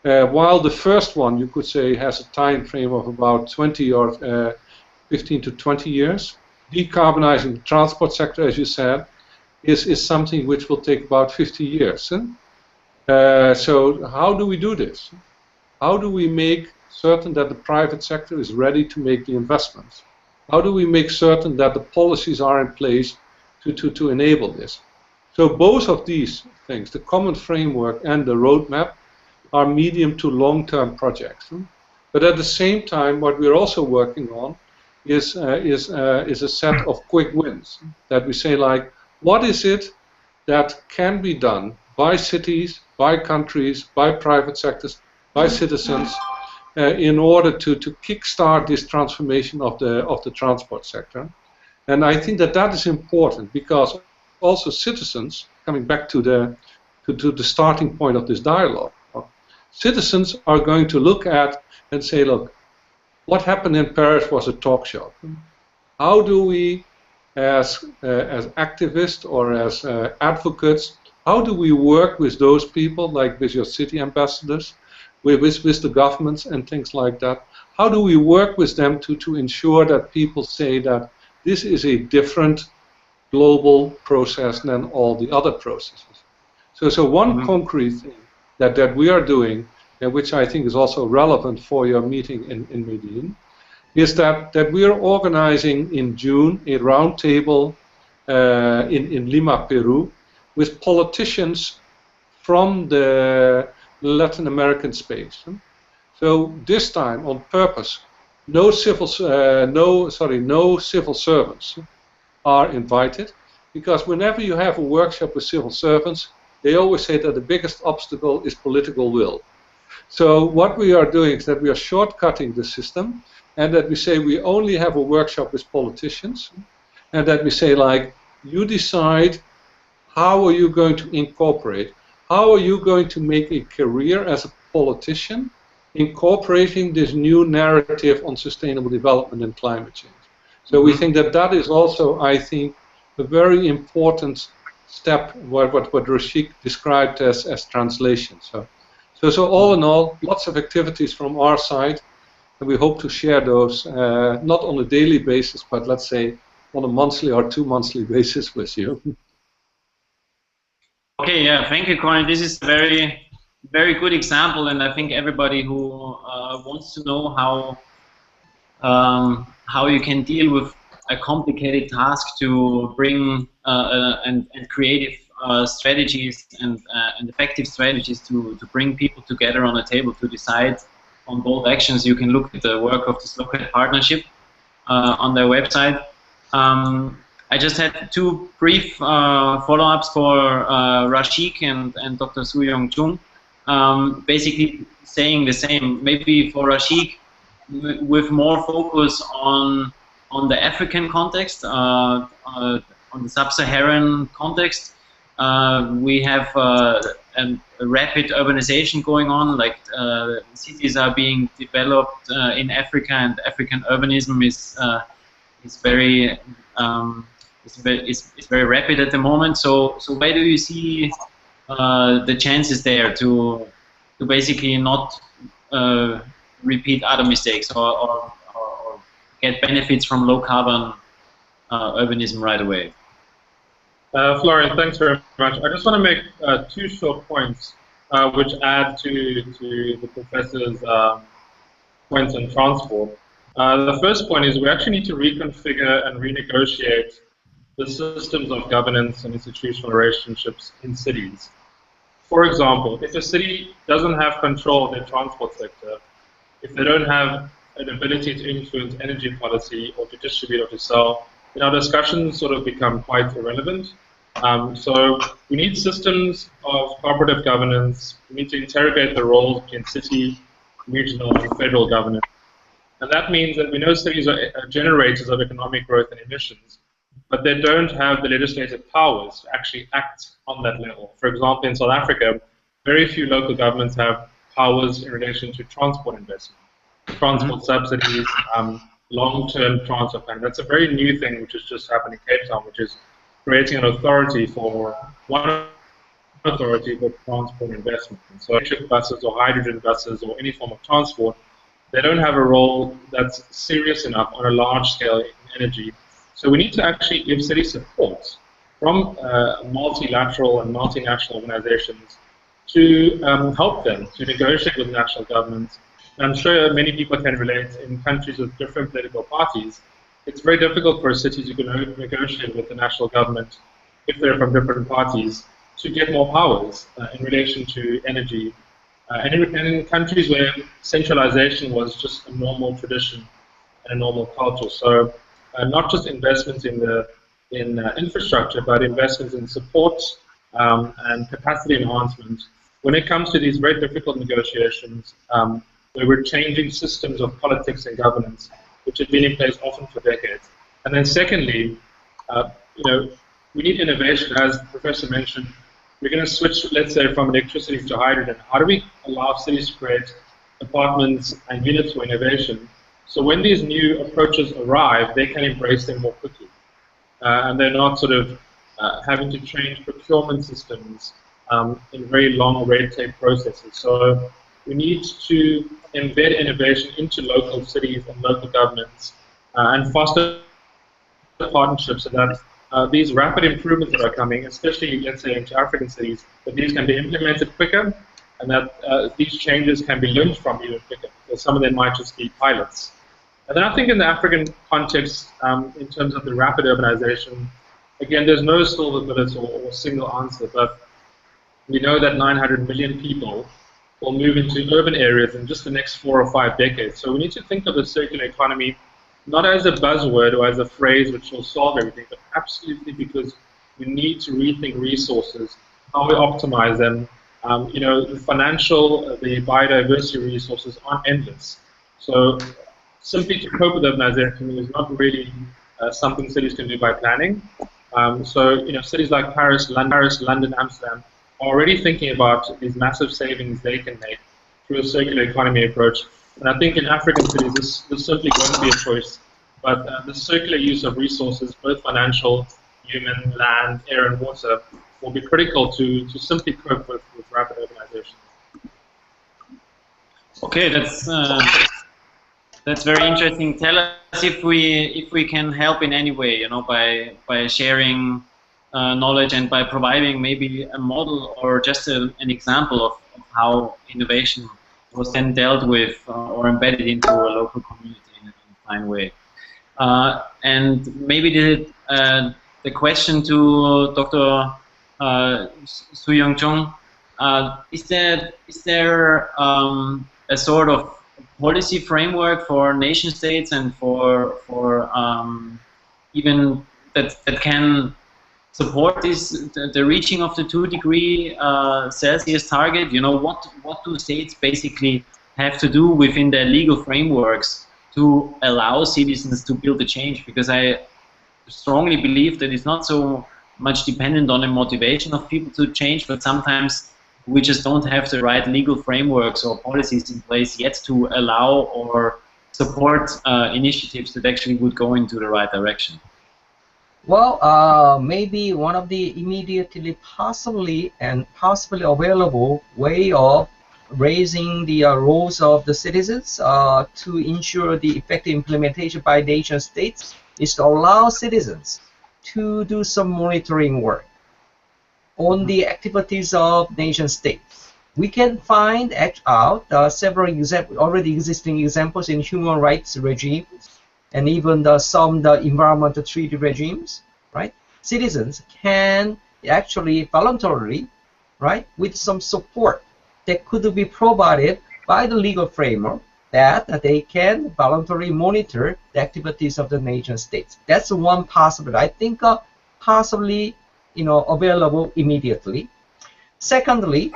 [SPEAKER 4] While the first one, you could say, has a time frame of about 20 or 15 to 20 years, decarbonizing the transport sector, as you said, is something which will take about 50 years. So how do we do this? How do we make certain that the private sector is ready to make the investments? How do we make certain that the policies are in place to enable this? So both of these things, the common framework and the roadmap, are medium to long-term projects. But at the same time, what we're also working on is a set of quick wins that we say, like, what is it that can be done by cities, by countries, by private sectors, by citizens, in order to kickstart this transformation of the transport sector? And I think that is important, because also citizens, coming back to the starting point of this dialogue, citizens are going to look at and say, look, what happened in Paris was a talk show. How do we, as activists or as advocates, how do we work with those people, like with your city ambassadors, with the governments and things like that? How do we work with them to ensure that people say that this is a different global process than all the other processes? So one concrete thing that we are doing, which I think is also relevant for your meeting in Medellin, is that we are organizing in June a roundtable in Lima, Peru, with politicians from the Latin American space. So this time, on purpose, no civil servants are invited, because whenever you have a workshop with civil servants, they always say that the biggest obstacle is political will. So what we are doing is that we are shortcutting the system, and that we say we only have a workshop with politicians, and that we say, like, you decide how are you going to incorporate, how are you going to make a career as a politician incorporating this new narrative on sustainable development and climate change. So we think that that is also, I think, a very important step, what Rashiq described as translation. So all in all, lots of activities from our side, and we hope to share those not on a daily basis, but let's say on a monthly or 2 monthly basis with you.
[SPEAKER 1] Okay, yeah, thank you, Cornie. This is a very good example, and I think everybody who wants to know how you can deal with a complicated task to bring and creative strategies and effective strategies to bring people together on a table to decide on bold actions, you can look at the work of the Slow-Cat Partnership on their website. I just had 2 brief follow-ups for Rashiq and Dr. Suh-Yong Chung, basically saying the same. Maybe for Rashiq, with more focus on the African context, on the sub-Saharan context. We have a rapid urbanization going on, like cities are being developed in Africa, and African urbanism is very rapid at the moment. So where do you see the chances there to basically not repeat other mistakes or get benefits from low carbon urbanism right away?
[SPEAKER 2] Florian, thanks very much. I just want to make 2 short points which add to the professor's points on transport. The first point is we actually need to reconfigure and renegotiate the systems of governance and institutional relationships in cities. For example, if a city doesn't have control of their transport sector, if they don't have an ability to influence energy policy or to distribute or to sell, then our discussions sort of become quite irrelevant. So we need systems of cooperative governance. We need to interrogate the roles between city, regional, and federal governance. And that means that we know cities are generators of economic growth and emissions, but they don't have the legislative powers to actually act on that level. For example, in South Africa, very few local governments have powers in relation to transport investment, transport subsidies, long-term transport plan. That's a very new thing which has just happened in Cape Town, which is creating an authority for one authority for transport investment. So electric buses or hydrogen buses or any form of transport, they don't have a role that's serious enough on a large scale in energy. So we need to actually give city support from multilateral and multinational organizations to help them to negotiate with national governments. And I'm sure many people can relate in countries with different political parties. It's very difficult for a city to negotiate with the national government, if they're from different parties, to get more powers in relation to energy. And in countries where centralization was just a normal tradition and a normal culture. So not just investments in infrastructure, but investments in support and capacity enhancement. When it comes to these very difficult negotiations, where we're changing systems of politics and governance, which have been in place often for decades. And then secondly, we need innovation, as the Professor mentioned. We're going to switch, let's say, from electricity to hydrogen. How do we allow cities to create apartments and units for innovation? So when these new approaches arrive, they can embrace them more quickly. And they're not sort of having to change procurement systems in very long red tape processes. So we need to embed innovation into local cities and local governments and foster partnerships so that these rapid improvements that are coming, especially, let's say, into African cities, that these can be implemented quicker and that these changes can be learned from even quicker, because some of them might just be pilots. And then I think in the African context, in terms of the rapid urbanization, again, there's no silver bullet or single answer, but we know that 900 million people will move into urban areas in just the next 4 or 5 decades. So we need to think of the circular economy not as a buzzword or as a phrase which will solve everything, but absolutely because we need to rethink resources, how we optimize them. The financial, the biodiversity resources aren't endless. So simply to cope with urbanization is not really something cities can do by planning. So, cities like Paris, London, Amsterdam are already thinking about these massive savings they can make through a circular economy approach. And I think in African cities, this simply won't be a choice. But the circular use of resources, both financial, human, land, air, and water, will be critical to simply cope with rapid urbanization.
[SPEAKER 1] Okay, that's very interesting. Tell us if we can help in any way, by sharing knowledge and by providing maybe a model or just an example of how innovation was then dealt with or embedded into a local community in a fine way. And maybe the question to Dr. Suh-Yong Chung, is there a sort of policy framework for nation states and for even that can support the reaching of the 2-degree Celsius target? What do states basically have to do within their legal frameworks to allow citizens to build the change? Because I strongly believe that it's not so much dependent on the motivation of people to change, but sometimes we just don't have the right legal frameworks or policies in place yet to allow or support initiatives that actually would go into the right direction.
[SPEAKER 3] Well, maybe one of the immediately possibly available way of raising the roles of the citizens to ensure the effective implementation by nation states is to allow citizens to do some monitoring work on the activities of nation states. We can find out several already existing examples in human rights regimes and even some environmental treaty regimes, right? Citizens can actually voluntarily, right, with some support that could be provided by the legal framework, that they can voluntarily monitor the activities of the nation states. That's one possibility. I think possibly available immediately. Secondly,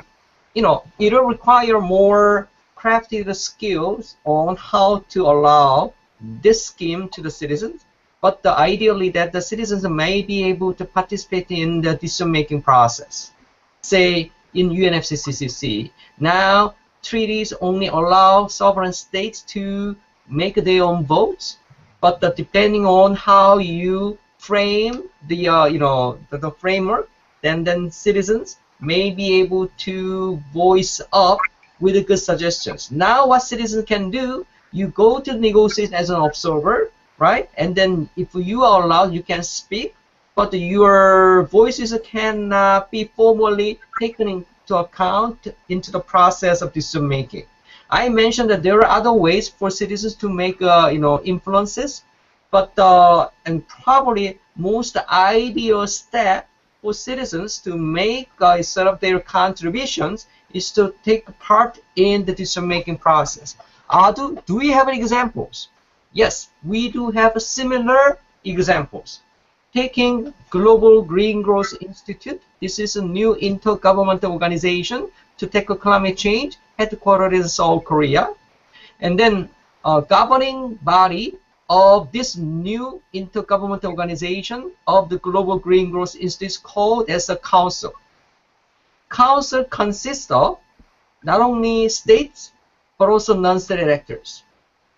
[SPEAKER 3] it will require more crafted skills on how to allow this scheme to the citizens, but ideally that the citizens may be able to participate in the decision-making process. Say in UNFCCC, now treaties only allow sovereign states to make their own votes, but depending on how you frame the framework, then citizens may be able to voice up with good suggestions. Now what citizens can do, you go to negotiate as an observer, right? And then if you are allowed, you can speak, but your voices cannot be formally taken into account into the process of decision making. I mentioned that there are other ways for citizens to make influences, but and probably most ideal step for citizens to make sort of their contributions is to take part in the decision-making process. Do we have any examples? Yes, we do have similar examples. Taking Global Green Growth Institute, this is a new intergovernmental organization to tackle climate change, headquartered in Seoul, Korea. And then governing body of this new intergovernmental organization of the Global Green Growth Institute is called as a council. Council consists of not only states, but also non-state actors.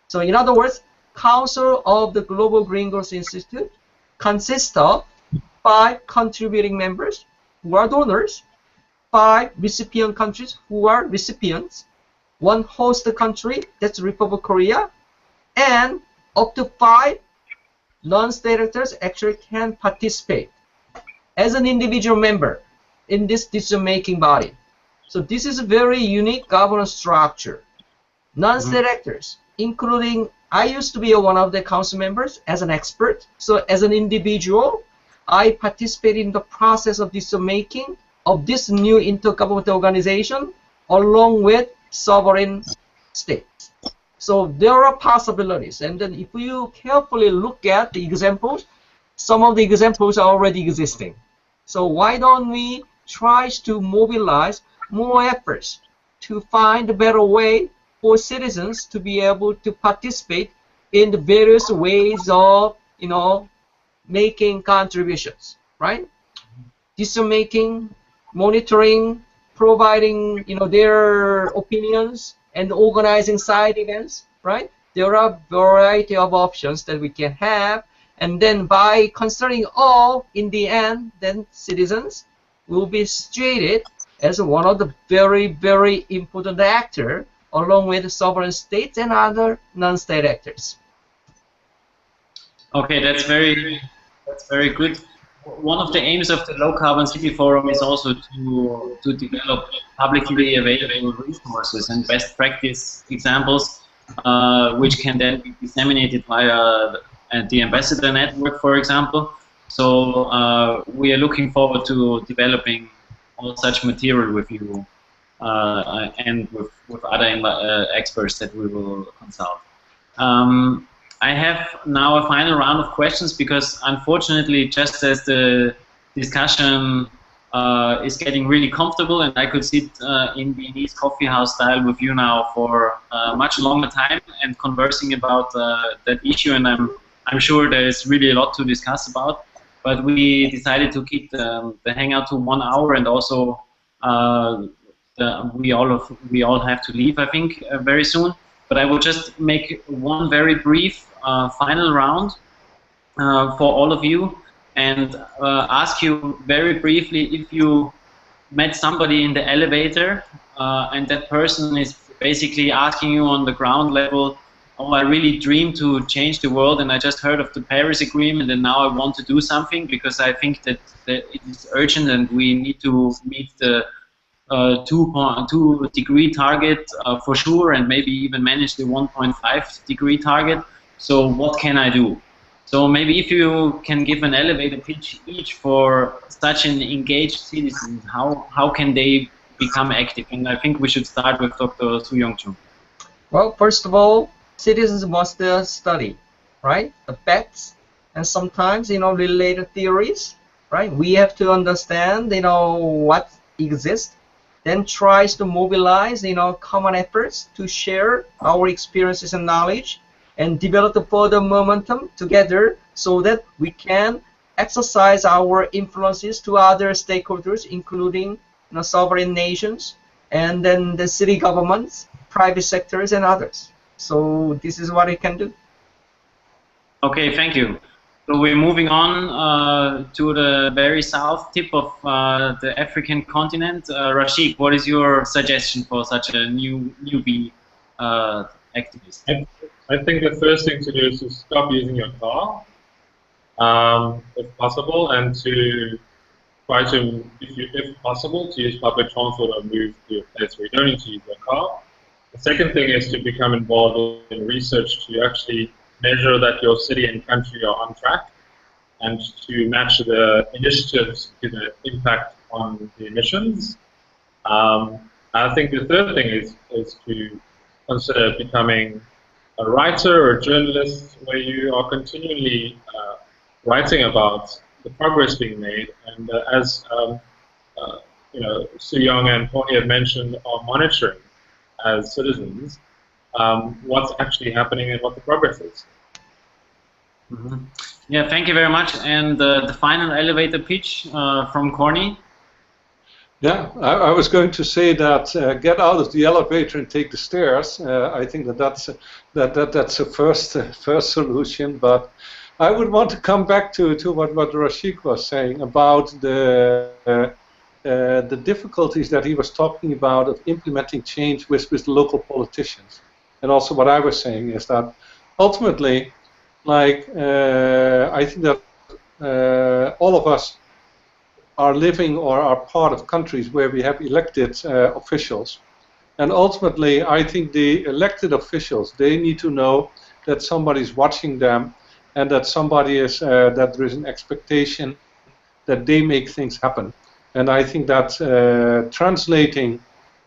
[SPEAKER 3] So in other words, Council of the Global Green Growth Institute consists of 5 contributing members who are donors, 5 recipient countries who are recipients, 1 host country, that's Republic of Korea, and up to 5 non-state actors actually can participate as an individual member in this decision-making body. So this is a very unique governance structure. Non-state actors, including, I used to be one of the council members as an expert. So as an individual, I participate in the process of decision-making of this new intergovernmental organization along with sovereign states. So there are possibilities, and then if you carefully look at the examples, some of the examples are already existing. So why don't we try to mobilize more efforts to find a better way for citizens to be able to participate in the various ways of making contributions, right? Decision making, monitoring, providing their opinions, and organizing side events, right? There are a variety of options that we can have, and then by considering all, in the end, then citizens will be situated as one of the very, very important actor, along with sovereign states and other non-state actors.
[SPEAKER 1] Okay, that's very good. One of the aims of the Low Carbon City Forum is also to develop publicly available resources and best practice examples, which can then be disseminated via the Ambassador Network, for example. So we are looking forward to developing all such material with you and with other experts that we will consult. I have now a final round of questions because, unfortunately, just as the discussion is getting really comfortable, and I could sit in Viennese coffee house style with you now for much longer time and conversing about that issue, and I'm sure there is really a lot to discuss about. But we decided to keep the hangout to 1 hour, and also we all have to leave, I think, very soon. But I will just make one very brief final round for all of you and ask you very briefly if you met somebody in the elevator and that person is basically asking you on the ground level, oh, I really dream to change the world and I just heard of the Paris Agreement and now I want to do something because I think that it is urgent and we need to meet the 2 degree target for sure, and maybe even manage the 1.5 degree target. So what can I do? So maybe if you can give an elevator pitch each for such an engaged citizen, how can they become active? And I think we should start with Dr. Suh-Yong.
[SPEAKER 3] Well, first of all, citizens must study, right? The facts and sometimes related theories, right? We have to understand what exists. Then tries to mobilize common efforts to share our experiences and knowledge and develop the further momentum together so that we can exercise our influences to other stakeholders, including sovereign nations and then the city governments, private sectors, and others. So this is what it can do.
[SPEAKER 1] Okay, thank you. So we're moving on to the very south tip of the African continent. Rashiq, what is your suggestion for such a newbie activist?
[SPEAKER 2] I think the first thing to do is to stop using your car, if possible, and to try to, if possible, to use public transport or move to a place where you don't need to use your car. The second thing is to become involved in research to actually measure that your city and country are on track and to match the initiatives to the impact on the emissions. I think the third thing is to consider becoming a writer or a journalist where you are continually writing about the progress being made, and as Suh-Yong and Cornie have mentioned, are monitoring as citizens what's actually happening and what the progress is.
[SPEAKER 1] Mm-hmm. Yeah, thank you very much. And the final elevator pitch from Cornie.
[SPEAKER 4] Yeah, I was going to say that get out of the elevator and take the stairs. I think that's a first solution. But I would want to come back to what Rashiq was saying about the difficulties that he was talking about of implementing change with local politicians. And also what I was saying is that ultimately, like I think that all of us are living or are part of countries where we have elected officials. And ultimately, I think the elected officials, they need to know that somebody's watching them and that somebody is, that there is an expectation that they make things happen. And I think that translating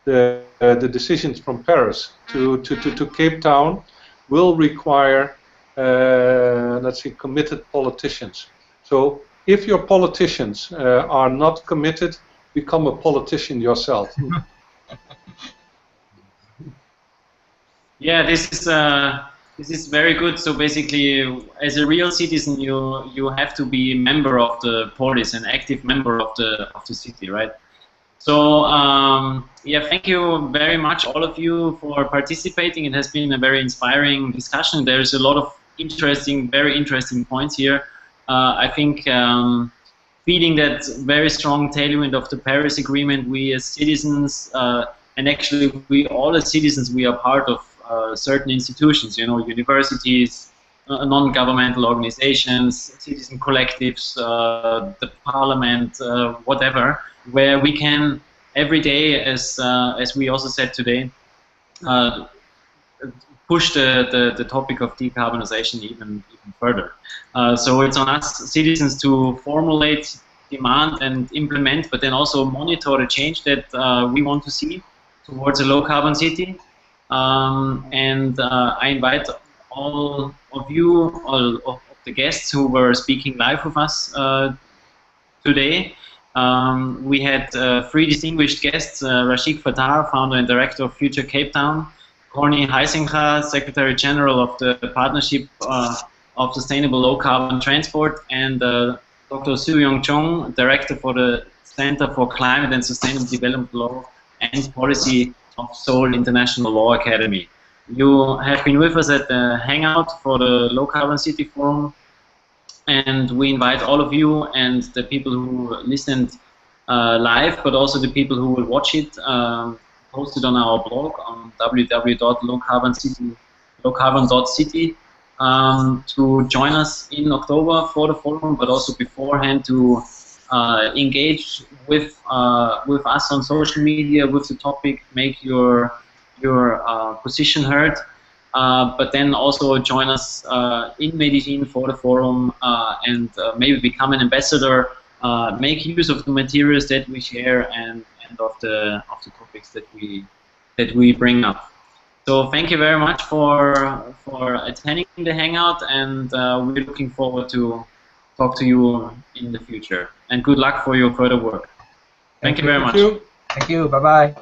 [SPEAKER 4] the decisions from Paris to Cape Town will require, let's say, committed politicians. So if your politicians are not committed, become a politician yourself.
[SPEAKER 1] Yeah, this is This is very good. So basically, as a real citizen, you have to be a member of the polis, an active member of the city, right? So yeah, thank you very much, all of you, for participating. It has been a very inspiring discussion. There's a lot of very interesting points here. I think feeling that very strong tailwind of the Paris Agreement, we as citizens, and actually we all as citizens, we are part of certain institutions, you know, universities, non-governmental organizations, citizen collectives, the parliament, whatever, where we can every day, as we also said today, push the topic of decarbonization even further. So it's on us citizens to formulate, demand, and implement, but then also monitor the change that we want to see towards a low-carbon city. And I invite all of you, all of the guests who were speaking live with us today. We had 3 distinguished guests, Rashiq Fataar, founder and director of Future Cape Town, Cornie, Huizenga, Secretary General of the Partnership of Sustainable Low Carbon Transport, and Dr. Suh-Yong Chung, Director for the Center for Climate and Sustainable Development Law and Policy of Seoul International Law Academy. You have been with us at the Hangout for the Low Carbon City Forum, and we invite all of you and the people who listened live, but also the people who will watch it, posted on our blog on www.lowcarbon.city, to join us in October for the forum, but also beforehand to engage with us on social media with the topic, make your position heard, but then also join us in Medellin for the forum, and maybe become an ambassador, make use of the materials that we share and of the topics that we bring up. So thank you very much for attending the Hangout, and we're looking forward to talk to you in the future. And good luck for your further work. Thank you very much.
[SPEAKER 3] Thank you. Bye-bye.